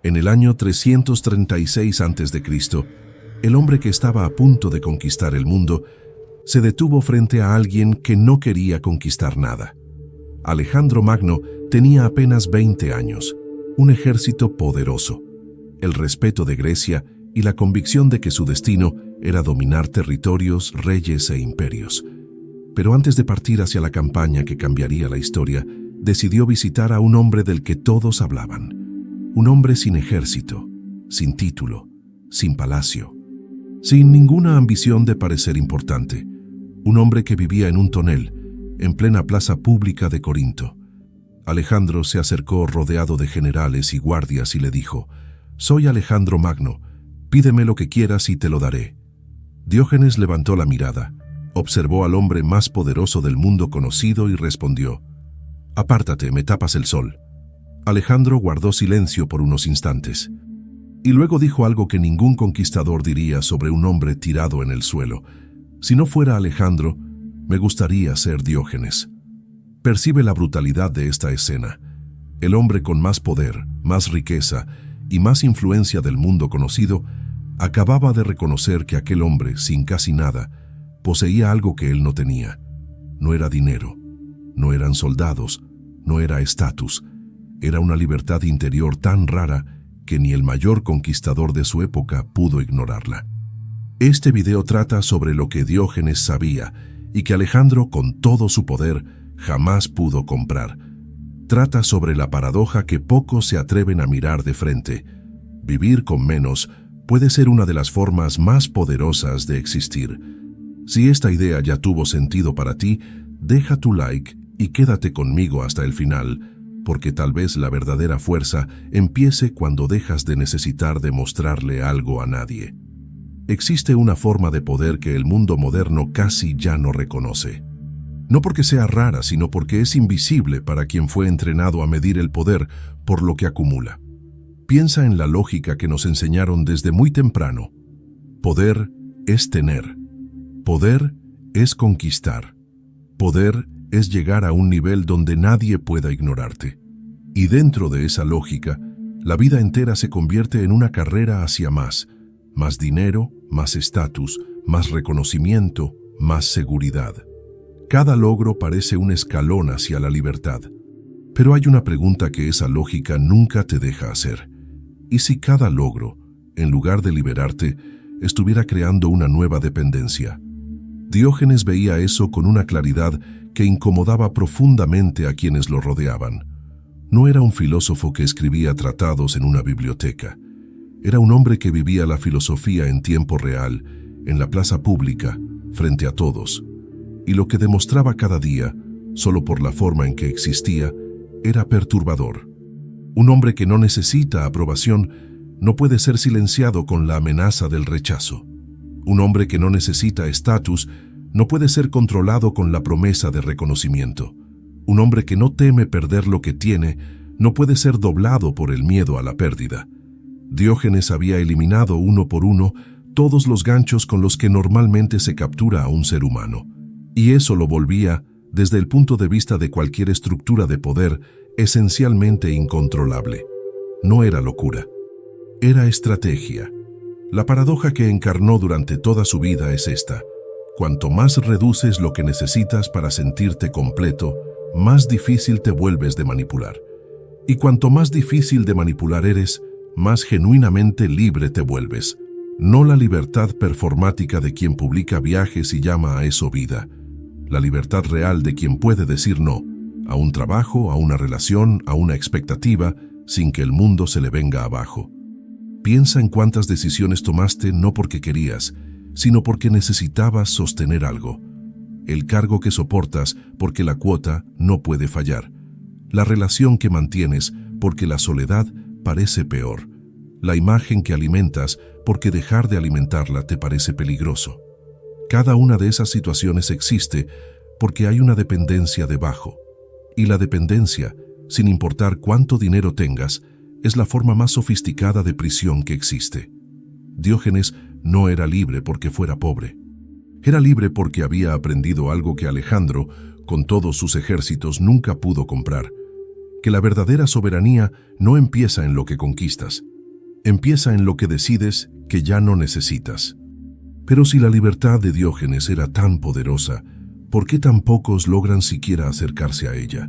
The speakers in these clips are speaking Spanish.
En el año 336 a.C., el hombre que estaba a punto de conquistar el mundo se detuvo frente a alguien que no quería conquistar nada. Alejandro Magno tenía apenas 20 años, un ejército poderoso, el respeto de Grecia y la convicción de que su destino era dominar territorios, reyes e imperios. Pero antes de partir hacia la campaña que cambiaría la historia, decidió visitar a un hombre del que todos hablaban. Un hombre sin ejército, sin título, sin palacio, sin ninguna ambición de parecer importante. Un hombre que vivía en un tonel, en plena plaza pública de Corinto. Alejandro se acercó rodeado de generales y guardias y le dijo: «Soy Alejandro Magno, pídeme lo que quieras y te lo daré». Diógenes levantó la mirada, observó al hombre más poderoso del mundo conocido y respondió: «Apártate, me tapas el sol». Alejandro guardó silencio por unos instantes, y luego dijo algo que ningún conquistador diría sobre un hombre tirado en el suelo. «Si no fuera Alejandro, me gustaría ser Diógenes». Percibe la brutalidad de esta escena. El hombre con más poder, más riqueza y más influencia del mundo conocido acababa de reconocer que aquel hombre, sin casi nada, poseía algo que él no tenía. No era dinero, no eran soldados, no era estatus. Era una libertad interior tan rara que ni el mayor conquistador de su época pudo ignorarla. Este video trata sobre lo que Diógenes sabía y que Alejandro, con todo su poder, jamás pudo comprar. Trata sobre la paradoja que pocos se atreven a mirar de frente. Vivir con menos puede ser una de las formas más poderosas de existir. Si esta idea ya tuvo sentido para ti, deja tu like y quédate conmigo hasta el final, porque tal vez la verdadera fuerza empiece cuando dejas de necesitar demostrarle algo a nadie. Existe una forma de poder que el mundo moderno casi ya no reconoce. No porque sea rara, sino porque es invisible para quien fue entrenado a medir el poder por lo que acumula. Piensa en la lógica que nos enseñaron desde muy temprano. Poder es tener. Poder es conquistar. Poder es llegar a un nivel donde nadie pueda ignorarte. Y dentro de esa lógica, la vida entera se convierte en una carrera hacia más dinero, más estatus, más reconocimiento, más seguridad. Cada logro parece un escalón hacia la libertad. Pero hay una pregunta que esa lógica nunca te deja hacer. ¿Y si cada logro, en lugar de liberarte, estuviera creando una nueva dependencia? Diógenes veía eso con una claridad que incomodaba profundamente a quienes lo rodeaban. No era un filósofo que escribía tratados en una biblioteca. Era un hombre que vivía la filosofía en tiempo real, en la plaza pública, frente a todos. Y lo que demostraba cada día, solo por la forma en que existía, era perturbador. Un hombre que no necesita aprobación no puede ser silenciado con la amenaza del rechazo. Un hombre que no necesita estatus no puede ser controlado con la promesa de reconocimiento. Un hombre que no teme perder lo que tiene no puede ser doblado por el miedo a la pérdida. Diógenes había eliminado uno por uno todos los ganchos con los que normalmente se captura a un ser humano. Y eso lo volvía, desde el punto de vista de cualquier estructura de poder, esencialmente incontrolable. No era locura, era estrategia. La paradoja que encarnó durante toda su vida es esta: cuanto más reduces lo que necesitas para sentirte completo, más difícil te vuelves de manipular. Y cuanto más difícil de manipular eres, más genuinamente libre te vuelves. No la libertad performática de quien publica viajes y llama a eso vida. La libertad real de quien puede decir no a un trabajo, a una relación, a una expectativa, sin que el mundo se le venga abajo. Piensa en cuántas decisiones tomaste no porque querías, sino porque necesitabas sostener algo. El cargo que soportas porque la cuota no puede fallar. La relación que mantienes porque la soledad parece peor. La imagen que alimentas porque dejar de alimentarla te parece peligroso. Cada una de esas situaciones existe porque hay una dependencia debajo. Y la dependencia, sin importar cuánto dinero tengas, es la forma más sofisticada de prisión que existe. Diógenes no era libre porque fuera pobre. Era libre porque había aprendido algo que Alejandro, con todos sus ejércitos, nunca pudo comprar: que la verdadera soberanía no empieza en lo que conquistas, Empieza en lo que decides que ya no necesitas. Pero si la libertad de Diógenes era tan poderosa, ¿por qué tan pocos logran siquiera acercarse a ella?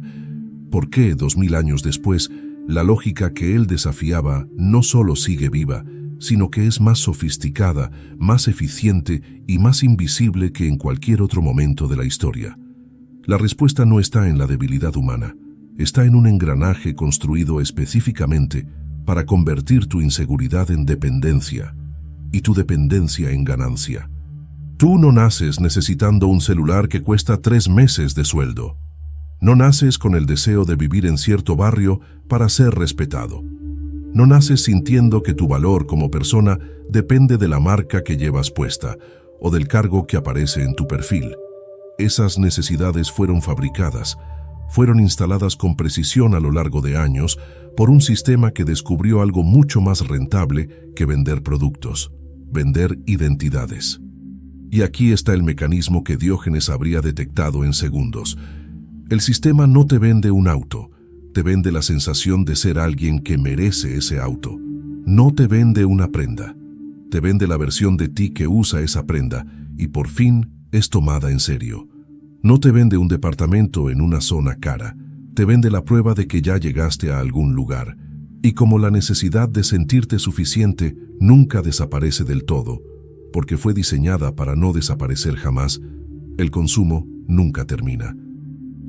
¿Por qué, 2000 años después, la lógica que él desafiaba no solo sigue viva, sino que es más sofisticada, más eficiente y más invisible que en cualquier otro momento de la historia? La respuesta no está en la debilidad humana, está en un engranaje construido específicamente para convertir tu inseguridad en dependencia y tu dependencia en ganancia. Tú no naces necesitando un celular que cuesta 3 meses de sueldo. No naces con el deseo de vivir en cierto barrio para ser respetado. No naces sintiendo que tu valor como persona depende de la marca que llevas puesta o del cargo que aparece en tu perfil. Esas necesidades fueron fabricadas, fueron instaladas con precisión a lo largo de años por un sistema que descubrió algo mucho más rentable que vender productos: vender identidades. Y aquí está el mecanismo que Diógenes habría detectado en segundos. El sistema no te vende un auto, te vende la sensación de ser alguien que merece ese auto. No te vende una prenda, te vende la versión de ti que usa esa prenda y por fin es tomada en serio. No te vende un departamento en una zona cara, te vende la prueba de que ya llegaste a algún lugar. Y como la necesidad de sentirte suficiente nunca desaparece del todo, porque fue diseñada para no desaparecer jamás, el consumo nunca termina.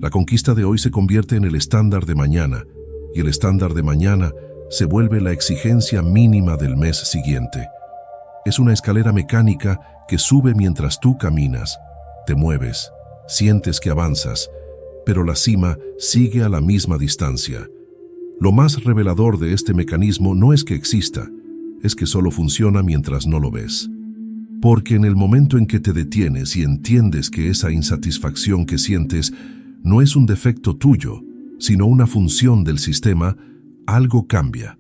La conquista de hoy se convierte en el estándar de mañana, y el estándar de mañana se vuelve la exigencia mínima del mes siguiente. Es una escalera mecánica que sube mientras tú caminas, te mueves, sientes que avanzas, pero la cima sigue a la misma distancia. Lo más revelador de este mecanismo no es que exista, es que solo funciona mientras no lo ves. Porque en el momento en que te detienes y entiendes que esa insatisfacción que sientes no es un defecto tuyo, sino una función del sistema, algo cambia.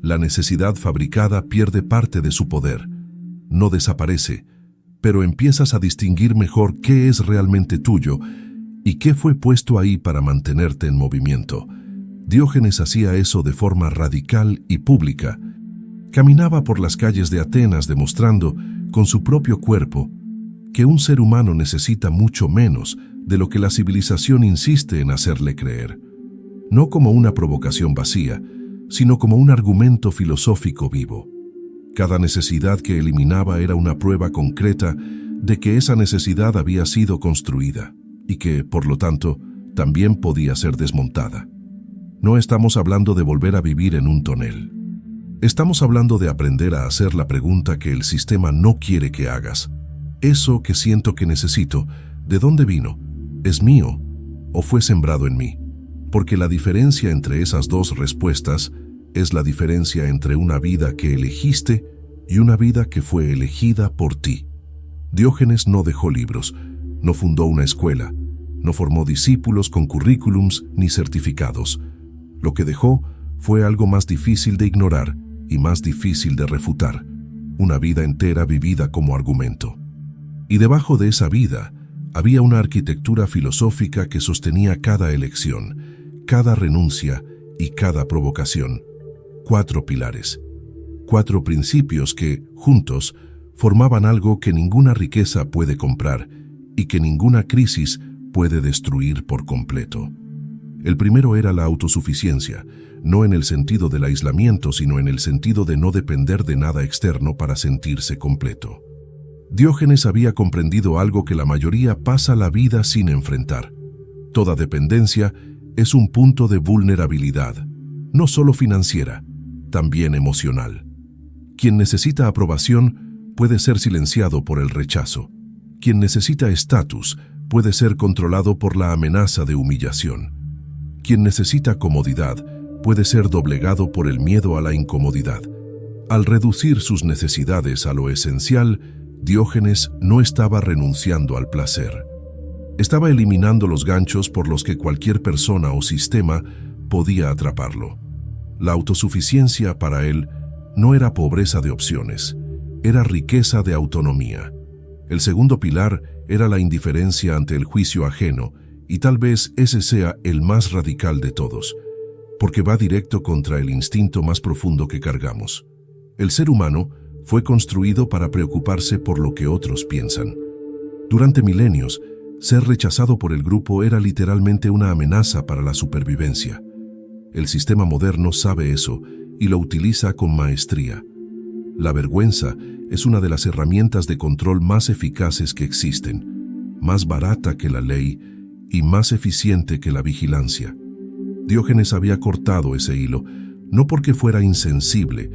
La necesidad fabricada pierde parte de su poder. No desaparece, pero empiezas a distinguir mejor qué es realmente tuyo y qué fue puesto ahí para mantenerte en movimiento. Diógenes hacía eso de forma radical y pública. Caminaba por las calles de Atenas demostrando, con su propio cuerpo, que un ser humano necesita mucho menos de lo que la civilización insiste en hacerle creer. No como una provocación vacía, sino como un argumento filosófico vivo. Cada necesidad que eliminaba era una prueba concreta de que esa necesidad había sido construida y que, por lo tanto, también podía ser desmontada. No estamos hablando de volver a vivir en un tonel. Estamos hablando de aprender a hacer la pregunta que el sistema no quiere que hagas. ¿Eso que siento que necesito, de dónde vino? ¿Es mío o fue sembrado en mí? Porque la diferencia entre esas dos respuestas es la diferencia entre una vida que elegiste y una vida que fue elegida por ti. Diógenes no dejó libros, no fundó una escuela, no formó discípulos con currículums ni certificados. Lo que dejó fue algo más difícil de ignorar y más difícil de refutar, una vida entera vivida como argumento. Y debajo de esa vida había una arquitectura filosófica que sostenía cada elección, cada renuncia y cada provocación. 4 pilares, 4 principios que, juntos, formaban algo que ninguna riqueza puede comprar y que ninguna crisis puede destruir por completo. El primero era la autosuficiencia, no en el sentido del aislamiento, sino en el sentido de no depender de nada externo para sentirse completo. Diógenes había comprendido algo que la mayoría pasa la vida sin enfrentar. Toda dependencia es un punto de vulnerabilidad, no solo financiera, también emocional. Quien necesita aprobación puede ser silenciado por el rechazo. Quien necesita estatus puede ser controlado por la amenaza de humillación. Quien necesita comodidad puede ser doblegado por el miedo a la incomodidad. Al reducir sus necesidades a lo esencial, Diógenes no estaba renunciando al placer. Estaba eliminando los ganchos por los que cualquier persona o sistema podía atraparlo. La autosuficiencia para él no era pobreza de opciones, era riqueza de autonomía. El segundo pilar era la indiferencia ante el juicio ajeno, y tal vez ese sea el más radical de todos, porque va directo contra el instinto más profundo que cargamos, El ser humano fue construido para preocuparse por lo que otros piensan. Durante milenios, ser rechazado por el grupo era literalmente una amenaza para la supervivencia. El sistema moderno sabe eso y lo utiliza con maestría. La vergüenza es una de las herramientas de control más eficaces que existen, más barata que la ley y más eficiente que la vigilancia. Diógenes había cortado ese hilo, no porque fuera insensible,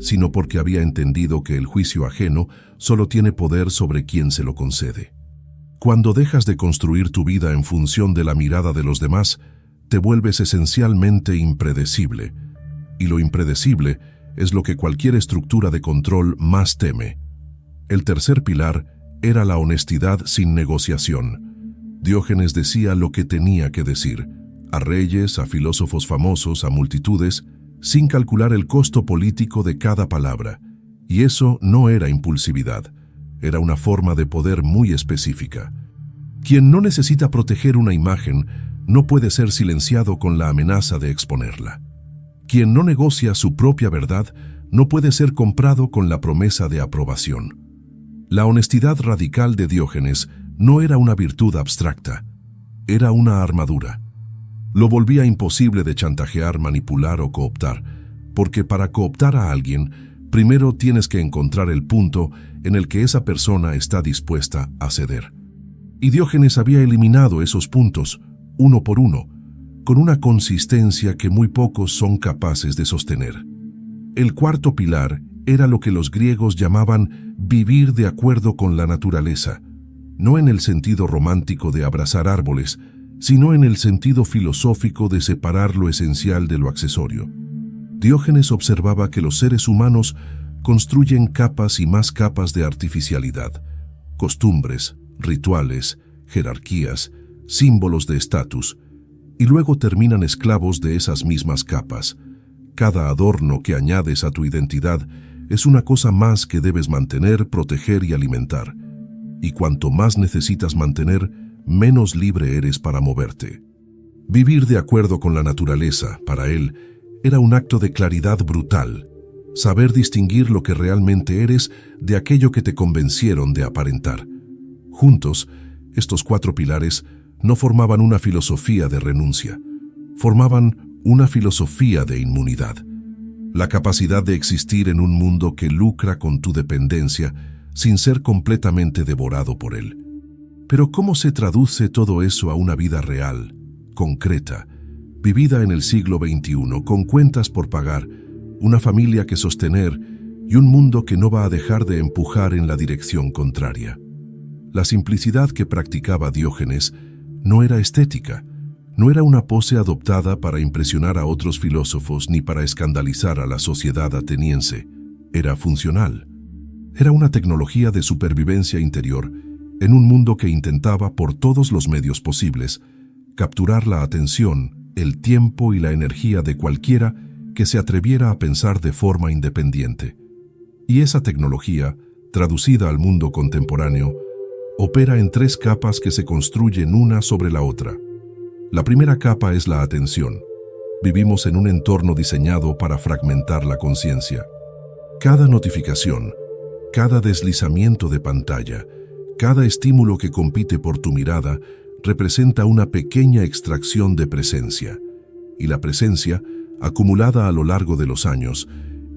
sino porque había entendido que el juicio ajeno solo tiene poder sobre quien se lo concede. Cuando dejas de construir tu vida en función de la mirada de los demás, te vuelves esencialmente impredecible. Y lo impredecible es lo que cualquier estructura de control más teme. El tercer pilar era la honestidad sin negociación. Diógenes decía lo que tenía que decir, a reyes, a filósofos famosos, a multitudes, sin calcular el costo político de cada palabra. Y eso no era impulsividad, era una forma de poder muy específica. Quien no necesita proteger una imagen no puede ser silenciado con la amenaza de exponerla. Quien no negocia su propia verdad no puede ser comprado con la promesa de aprobación. La honestidad radical de Diógenes no era una virtud abstracta, era una armadura. Lo volvía imposible de chantajear, manipular o cooptar, porque para cooptar a alguien, primero tienes que encontrar el punto en el que esa persona está dispuesta a ceder. Y Diógenes había eliminado esos puntos, uno por uno, con una consistencia que muy pocos son capaces de sostener. El cuarto pilar era lo que los griegos llamaban vivir de acuerdo con la naturaleza, no en el sentido romántico de abrazar árboles, sino en el sentido filosófico de separar lo esencial de lo accesorio. Diógenes observaba que los seres humanos construyen capas y más capas de artificialidad, costumbres, rituales, jerarquías, símbolos de estatus, y luego terminan esclavos de esas mismas capas. Cada adorno que añades a tu identidad es una cosa más que debes mantener, proteger y alimentar. Y cuanto más necesitas mantener, menos libre eres para moverte. Vivir de acuerdo con la naturaleza, para él, era un acto de claridad brutal. Saber distinguir lo que realmente eres de aquello que te convencieron de aparentar. Juntos, estos cuatro pilares no formaban una filosofía de renuncia, formaban una filosofía de inmunidad. La capacidad de existir en un mundo que lucra con tu dependencia sin ser completamente devorado por él. Pero ¿cómo se traduce todo eso a una vida real, concreta, vivida en el siglo XXI, con cuentas por pagar, una familia que sostener y un mundo que no va a dejar de empujar en la dirección contraria? La simplicidad que practicaba Diógenes no era estética, no era una pose adoptada para impresionar a otros filósofos ni para escandalizar a la sociedad ateniense, era funcional. Era una tecnología de supervivencia interior en un mundo que intentaba por todos los medios posibles capturar la atención, el tiempo y la energía de cualquiera que se atreviera a pensar de forma independiente. Y esa tecnología, traducida al mundo contemporáneo, opera en tres capas que se construyen una sobre la otra. La primera capa es la atención. Vivimos en un entorno diseñado para fragmentar la conciencia. Cada notificación, cada deslizamiento de pantalla, cada estímulo que compite por tu mirada representa una pequeña extracción de presencia. Y la presencia, acumulada a lo largo de los años,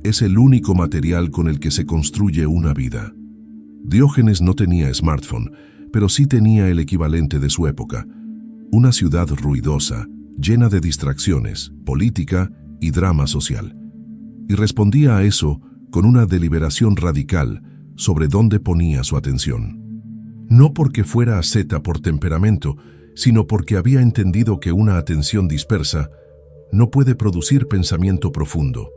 es el único material con el que se construye una vida. Diógenes no tenía smartphone, pero sí tenía el equivalente de su época. Una ciudad ruidosa, llena de distracciones, política y drama social. Y respondía a eso con una deliberación radical sobre dónde ponía su atención. No porque fuera asceta por temperamento, sino porque había entendido que una atención dispersa no puede producir pensamiento profundo.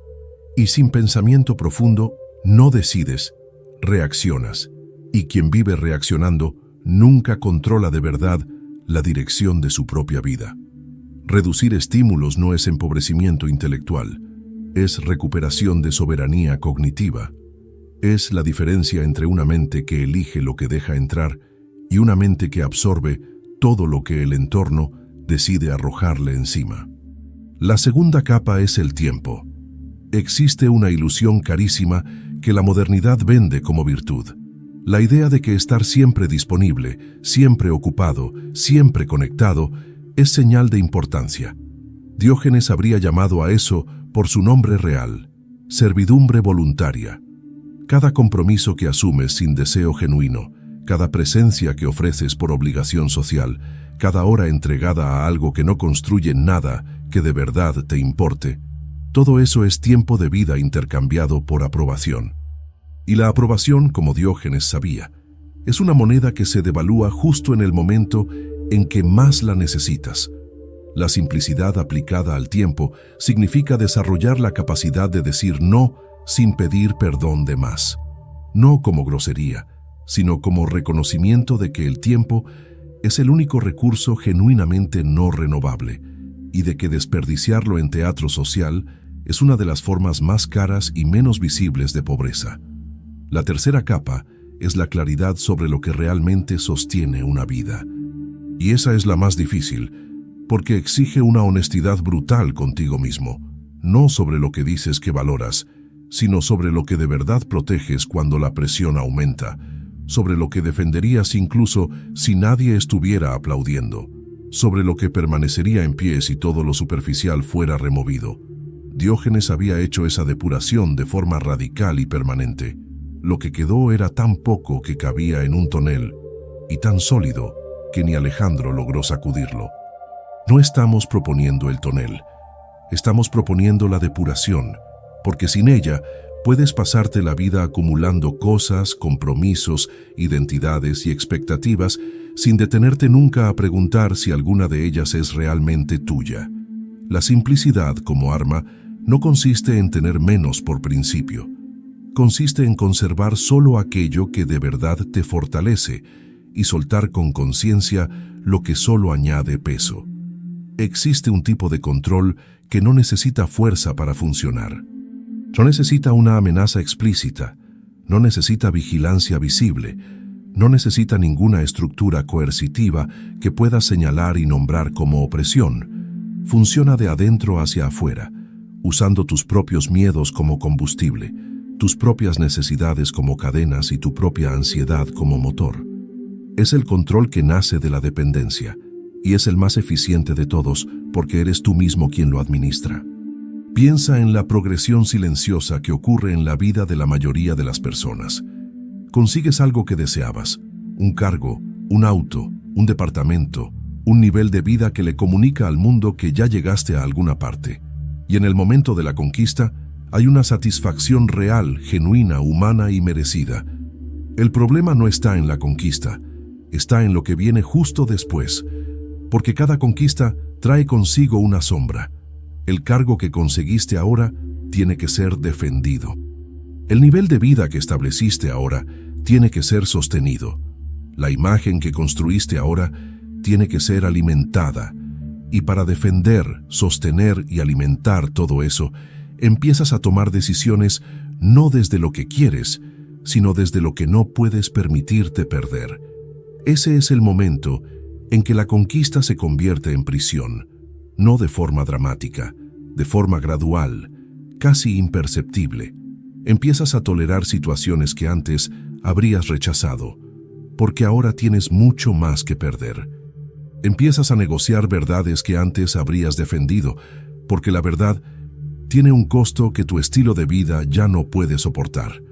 Y sin pensamiento profundo, no decides, reaccionas. Y quien vive reaccionando nunca controla de verdad la dirección de su propia vida. Reducir estímulos no es empobrecimiento intelectual, es recuperación de soberanía cognitiva. Es la diferencia entre una mente que elige lo que deja entrar y una mente que absorbe todo lo que el entorno decide arrojarle encima. La segunda capa es el tiempo. Existe una ilusión carísima que la modernidad vende como virtud. La idea de que estar siempre disponible, siempre ocupado, siempre conectado, es señal de importancia. Diógenes habría llamado a eso por su nombre real: servidumbre voluntaria. Cada compromiso que asumes sin deseo genuino, cada presencia que ofreces por obligación social, cada hora entregada a algo que no construye nada que de verdad te importe, todo eso es tiempo de vida intercambiado por aprobación. Y la aprobación, como Diógenes sabía, es una moneda que se devalúa justo en el momento en que más la necesitas. La simplicidad aplicada al tiempo significa desarrollar la capacidad de decir no sin pedir perdón de más. No como grosería, sino como reconocimiento de que el tiempo es el único recurso genuinamente no renovable y de que desperdiciarlo en teatro social es una de las formas más caras y menos visibles de pobreza. La tercera capa es la claridad sobre lo que realmente sostiene una vida. Y esa es la más difícil, porque exige una honestidad brutal contigo mismo, no sobre lo que dices que valoras, sino sobre lo que de verdad proteges cuando la presión aumenta, sobre lo que defenderías incluso si nadie estuviera aplaudiendo, sobre lo que permanecería en pie si todo lo superficial fuera removido. Diógenes había hecho esa depuración de forma radical y permanente. Lo que quedó era tan poco que cabía en un tonel, y tan sólido que ni Alejandro logró sacudirlo. No estamos proponiendo el tonel, estamos proponiendo la depuración, porque sin ella puedes pasarte la vida acumulando cosas, compromisos, identidades y expectativas sin detenerte nunca a preguntar si alguna de ellas es realmente tuya. La simplicidad como arma no consiste en tener menos por principio. Consiste en conservar solo aquello que de verdad te fortalece y soltar con conciencia lo que solo añade peso. Existe un tipo de control que no necesita fuerza para funcionar. No necesita una amenaza explícita, no necesita vigilancia visible, no necesita ninguna estructura coercitiva que pueda señalar y nombrar como opresión. Funciona de adentro hacia afuera, usando tus propios miedos como combustible, tus propias necesidades como cadenas y tu propia ansiedad como motor. Es el control que nace de la dependencia, y es el más eficiente de todos porque eres tú mismo quien lo administra. Piensa en la progresión silenciosa que ocurre en la vida de la mayoría de las personas. Consigues algo que deseabas, un cargo, un auto, un departamento, un nivel de vida que le comunica al mundo que ya llegaste a alguna parte. Y en el momento de la conquista, hay una satisfacción real, genuina, humana y merecida. El problema no está en la conquista, está en lo que viene justo después, porque cada conquista trae consigo una sombra. El cargo que conseguiste ahora tiene que ser defendido. El nivel de vida que estableciste ahora tiene que ser sostenido. La imagen que construiste ahora tiene que ser alimentada. Y para defender, sostener y alimentar todo eso, empiezas a tomar decisiones no desde lo que quieres, sino desde lo que no puedes permitirte perder. Ese es el momento en que la conquista se convierte en prisión, no de forma dramática, de forma gradual, casi imperceptible. Empiezas a tolerar situaciones que antes habrías rechazado, porque ahora tienes mucho más que perder. Empiezas a negociar verdades que antes habrías defendido, porque la verdad tiene un costo que tu estilo de vida ya no puede soportar.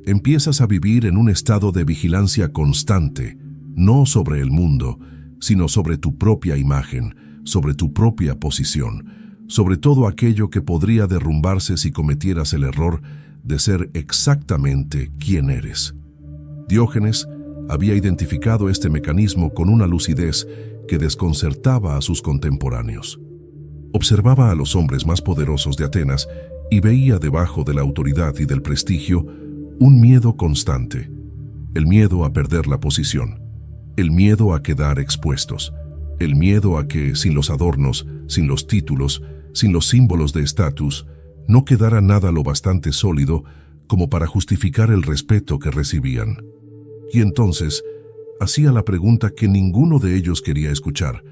Empiezas a vivir en un estado de vigilancia constante, no sobre el mundo, sino sobre tu propia imagen, sobre tu propia posición, sobre todo aquello que podría derrumbarse si cometieras el error de ser exactamente quien eres. Diógenes había identificado este mecanismo con una lucidez que desconcertaba a sus contemporáneos. Observaba a los hombres más poderosos de Atenas y veía debajo de la autoridad y del prestigio un miedo constante, el miedo a perder la posición, el miedo a quedar expuestos, el miedo a que, sin los adornos, sin los títulos, sin los símbolos de estatus, no quedara nada lo bastante sólido como para justificar el respeto que recibían. Y entonces hacía la pregunta que ninguno de ellos quería escuchar,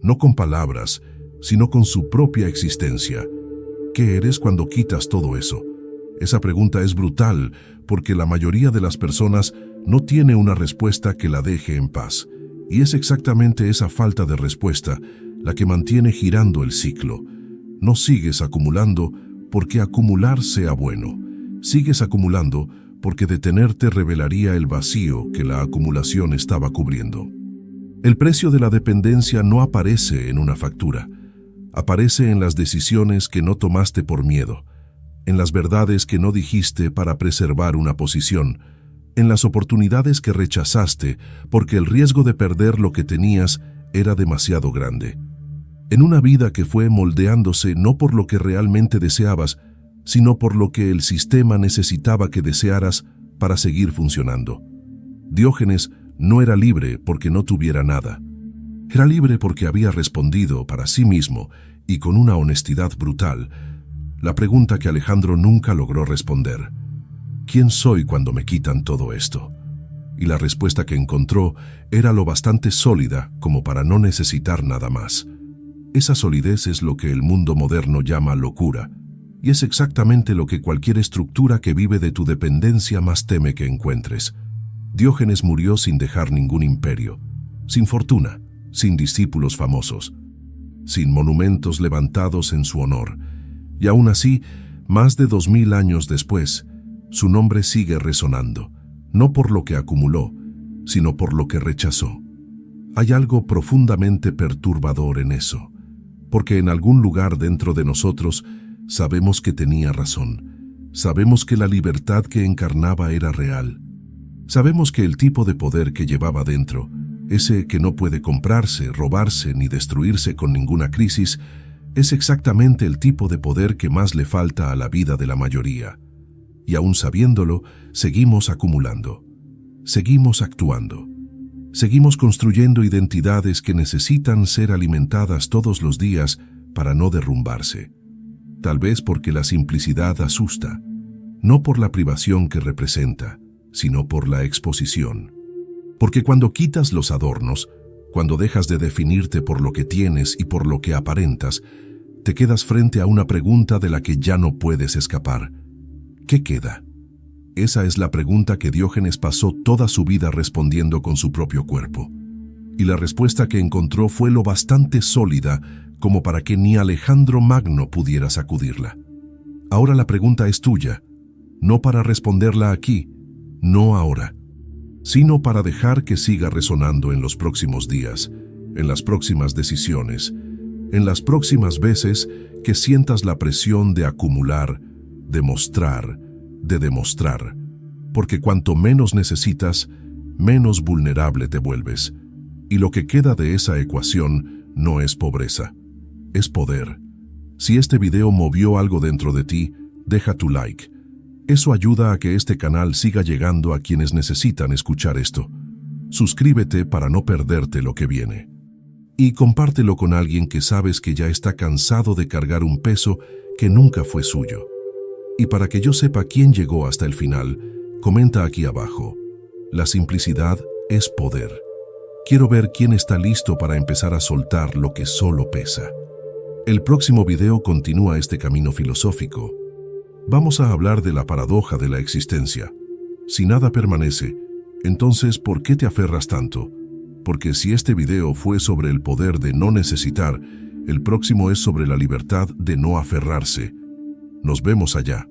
no con palabras, sino con su propia existencia. ¿Qué eres cuando quitas todo eso? Esa pregunta es brutal porque la mayoría de las personas no tiene una respuesta que la deje en paz. Y es exactamente esa falta de respuesta la que mantiene girando el ciclo. No sigues acumulando porque acumular sea bueno. Sigues acumulando porque detenerte revelaría el vacío que la acumulación estaba cubriendo. El precio de la dependencia no aparece en una factura. Aparece en las decisiones que no tomaste por miedo, en las verdades que no dijiste para preservar una posición, en las oportunidades que rechazaste porque el riesgo de perder lo que tenías era demasiado grande. En una vida que fue moldeándose no por lo que realmente deseabas, sino por lo que el sistema necesitaba que desearas para seguir funcionando. Diógenes no era libre porque no tuviera nada. Era libre porque había respondido para sí mismo y con una honestidad brutal la pregunta que Alejandro nunca logró responder. ¿Quién soy cuando me quitan todo esto? Y la respuesta que encontró era lo bastante sólida como para no necesitar nada más. Esa solidez es lo que el mundo moderno llama locura, y es exactamente lo que cualquier estructura que vive de tu dependencia más teme que encuentres. Diógenes murió sin dejar ningún imperio, sin fortuna, sin discípulos famosos, sin monumentos levantados en su honor. Y aún así, más de 2000 años después, su nombre sigue resonando, no por lo que acumuló, sino por lo que rechazó. Hay algo profundamente perturbador en eso, porque en algún lugar dentro de nosotros sabemos que tenía razón, sabemos que la libertad que encarnaba era real, sabemos que el tipo de poder que llevaba dentro, ese que no puede comprarse, robarse ni destruirse con ninguna crisis, es exactamente el tipo de poder que más le falta a la vida de la mayoría. Y aún sabiéndolo, seguimos acumulando, seguimos actuando, seguimos construyendo identidades que necesitan ser alimentadas todos los días para no derrumbarse. Tal vez porque la simplicidad asusta, no por la privación que representa, sino por la exposición. Porque cuando quitas los adornos, cuando dejas de definirte por lo que tienes y por lo que aparentas, te quedas frente a una pregunta de la que ya no puedes escapar. ¿Qué queda? Esa es la pregunta que Diógenes pasó toda su vida respondiendo con su propio cuerpo. Y la respuesta que encontró fue lo bastante sólida como para que ni Alejandro Magno pudiera sacudirla. Ahora la pregunta es tuya, no para responderla aquí, no ahora, sino para dejar que siga resonando en los próximos días, en las próximas decisiones, en las próximas veces que sientas la presión de acumular, de mostrar, de demostrar, porque cuanto menos necesitas, menos vulnerable te vuelves, y lo que queda de esa ecuación no es pobreza, es poder. Si este video movió algo dentro de ti, deja tu like. Eso ayuda a que este canal siga llegando a quienes necesitan escuchar esto. Suscríbete para no perderte lo que viene. Y compártelo con alguien que sabes que ya está cansado de cargar un peso que nunca fue suyo. Y para que yo sepa quién llegó hasta el final, comenta aquí abajo. La simplicidad es poder. Quiero ver quién está listo para empezar a soltar lo que solo pesa. El próximo video continúa este camino filosófico. Vamos a hablar de la paradoja de la existencia. Si nada permanece, entonces ¿por qué te aferras tanto? Porque si este video fue sobre el poder de no necesitar, el próximo es sobre la libertad de no aferrarse. Nos vemos allá.